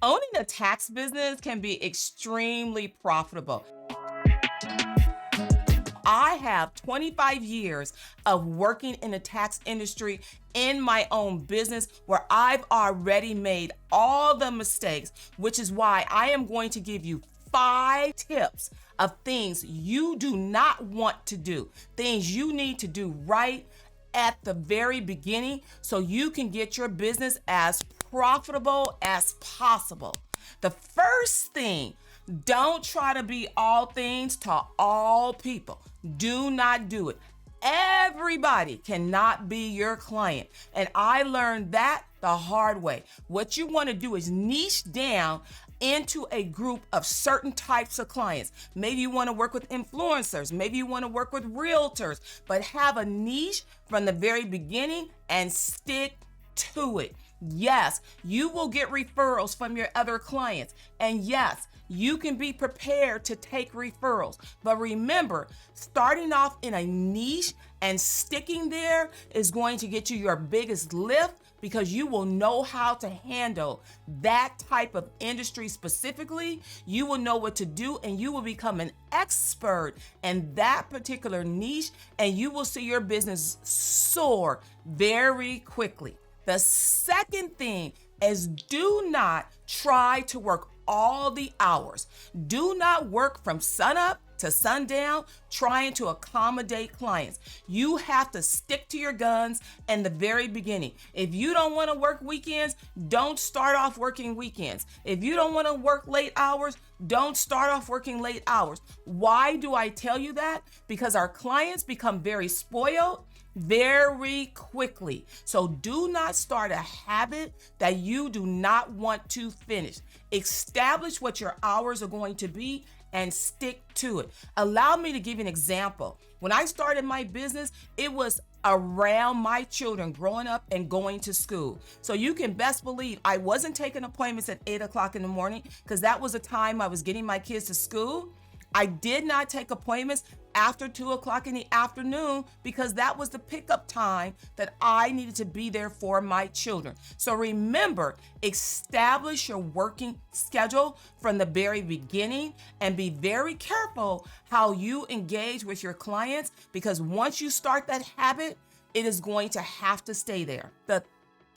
Owning a tax business can be extremely profitable. I have 25 years of working in the tax industry in my own business where I've already made all the mistakes, which is why I am going to give you 5 tips of things you do not want to do, things you need to do right at the very beginning so you can get your business as profitable as possible. The first thing, don't try to be all things to all people. Do not do it. Everybody cannot be your client. And I learned that the hard way. What you want to do is niche down into a group of certain types of clients. Maybe you want to work with influencers. Maybe you want to work with realtors, but have a niche from the very beginning and stick to it. Yes, you will get referrals from your other clients. And yes, you can be prepared to take referrals. But remember, starting off in a niche and sticking there is going to get you your biggest lift because you will know how to handle that type of industry specifically. You will know what to do and you will become an expert in that particular niche and you will see your business soar very quickly. The second thing is do not try to work all the hours. Do not work from sunup to sundown trying to accommodate clients. You have to stick to your guns in the very beginning. If you don't want to work weekends, don't start off working weekends. If you don't want to work late hours, don't start off working late hours. Why do I tell you that? Because our clients become very spoiled very quickly. So do not start a habit that you do not want to finish. Establish what your hours are going to be and stick to it. Allow me to give you an example. When I started my business, it was around my children growing up and going to school. So you can best believe I wasn't taking appointments at 8 o'clock in the morning because that was the time I was getting my kids to school. I did not take appointments after 2 o'clock in the afternoon because that was the pickup time that I needed to be there for my children. So remember, establish your working schedule from the very beginning and be very careful how you engage with your clients because once you start that habit, it is going to have to stay there. The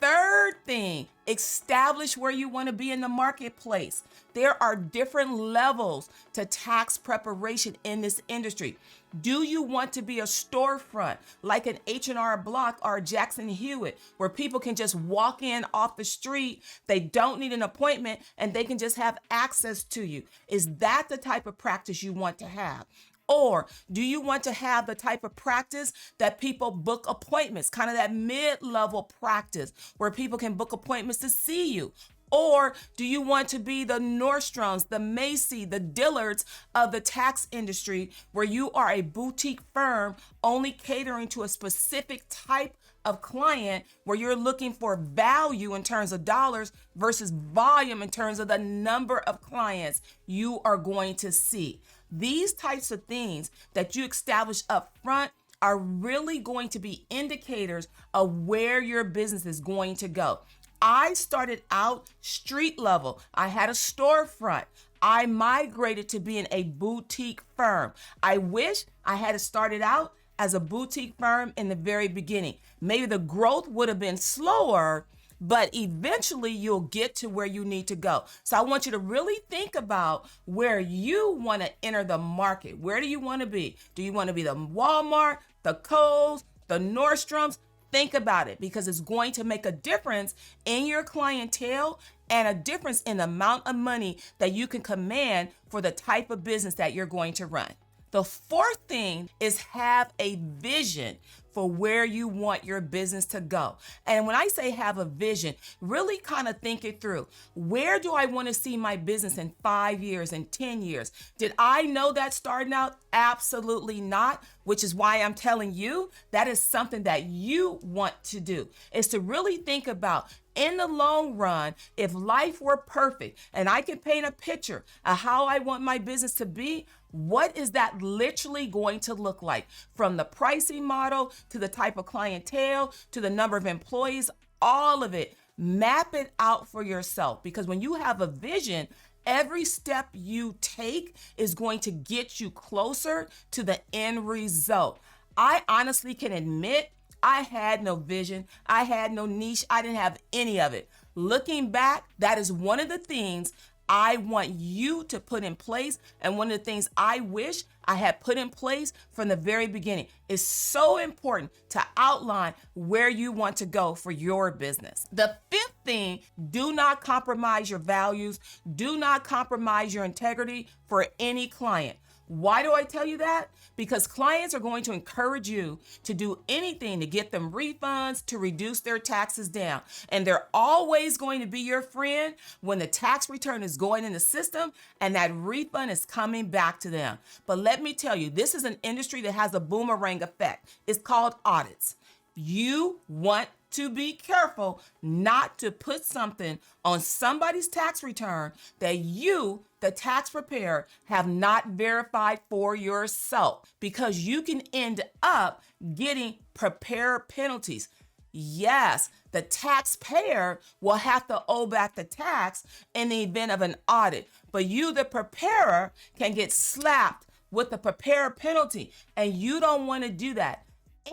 third thing, establish where you want to be in the marketplace. There are different levels to tax preparation in this industry. Do you want to be a storefront like an H&R Block or a Jackson Hewitt where people can just walk in off the street, they don't need an appointment, and they can just have access to you? Is that the type of practice you want to have? Or do you want to have the type of practice that people book appointments, kind of that mid-level practice where people can book appointments to see you? Or do you want to be the Nordstroms, the Macy, the Dillards of the tax industry where you are a boutique firm only catering to a specific type of client where you're looking for value in terms of dollars versus volume in terms of the number of clients you are going to see? These types of things that you establish up front are really going to be indicators of where your business is going to go. I started out street level. I had a storefront. I migrated to being a boutique firm. I wish I had started out as a boutique firm in the very beginning. Maybe the growth would have been slower, but eventually you'll get to where you need to go. So I want you to really think about where you want to enter the market. Where do you want to be? Do you want to be the Walmart, the Kohl's, the Nordstroms? Think about it because it's going to make a difference in your clientele and a difference in the amount of money that you can command for the type of business that you're going to run. The fourth thing is have a vision for where you want your business to go. And when I say have a vision, really kind of think it through. Where do I want to see my business in 5 years and 10 years? Did I know that starting out? Absolutely not, which is why I'm telling you that is something that you want to do, is to really think about in the long run, if life were perfect and I could paint a picture of how I want my business to be, what is that literally going to look like? From the pricing model to the type of clientele to the number of employees, all of it. Map it out for yourself, because when you have a vision, every step you take is going to get you closer to the end result. I honestly can admit I had no vision. I had no niche. I didn't have any of it. Looking back, that is one of the things I want you to put in place, and one of the things I wish I had put in place from the very beginning. It's so important to outline where you want to go for your business. The fifth thing, do not compromise your values. Do not compromise your integrity for any client. Why do I tell you that? Because clients are going to encourage you to do anything to get them refunds, to reduce their taxes down. And they're always going to be your friend when the tax return is going in the system and that refund is coming back to them. But let me tell you, this is an industry that has a boomerang effect. It's called audits. You want to be careful not to put something on somebody's tax return that you, the tax preparer, have not verified for yourself, because you can end up getting preparer penalties. Yes, the taxpayer will have to owe back the tax in the event of an audit, but you, the preparer, can get slapped with the preparer penalty, and you don't want to do that.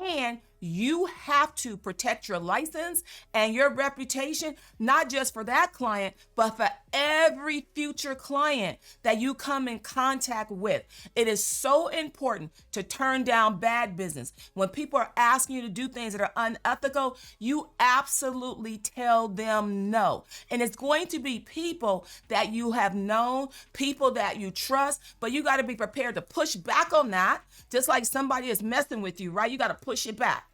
And you have to protect your license and your reputation, not just for that client, but for every future client that you come in contact with. It is so important to turn down bad business. When people are asking you to do things that are unethical, you absolutely tell them no. And it's going to be people that you have known, people that you trust, but you got to be prepared to push back on that. Just like somebody is messing with you, right? You got to push it back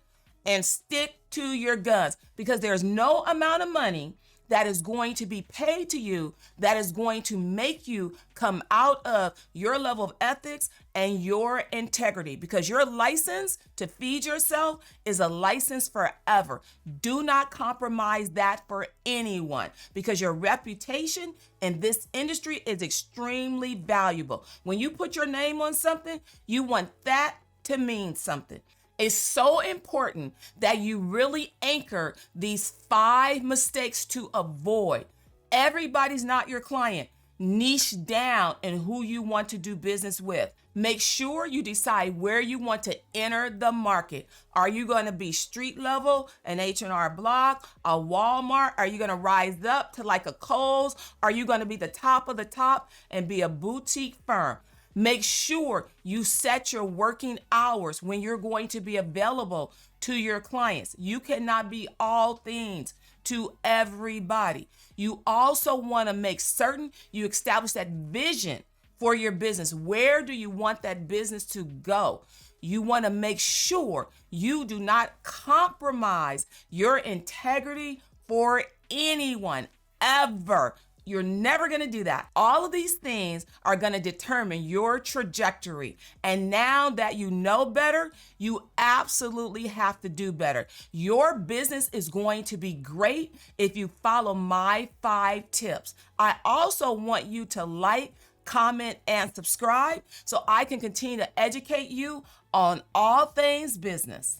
and stick to your guns, because there's no amount of money that is going to be paid to you that is going to make you come out of your level of ethics and your integrity, because your license to feed yourself is a license forever. Do not compromise that for anyone, because your reputation in this industry is extremely valuable. When you put your name on something, you want that to mean something. It's so important that you really anchor these 5 mistakes to avoid. Everybody's not your client. Niche down in who you want to do business with. Make sure you decide where you want to enter the market. Are you going to be street level, an H&R Block, a Walmart? Are you going to rise up to like a Kohl's? Are you going to be the top of the top and be a boutique firm? Make sure you set your working hours when you're going to be available to your clients. You cannot be all things to everybody. You also want to make certain you establish that vision for your business. Where do you want that business to go? You want to make sure you do not compromise your integrity for anyone, ever. You're never going to do that. All of these things are going to determine your trajectory. And now that you know better, you absolutely have to do better. Your business is going to be great if you follow my 5 tips. I also want you to like, comment, and subscribe so I can continue to educate you on all things business.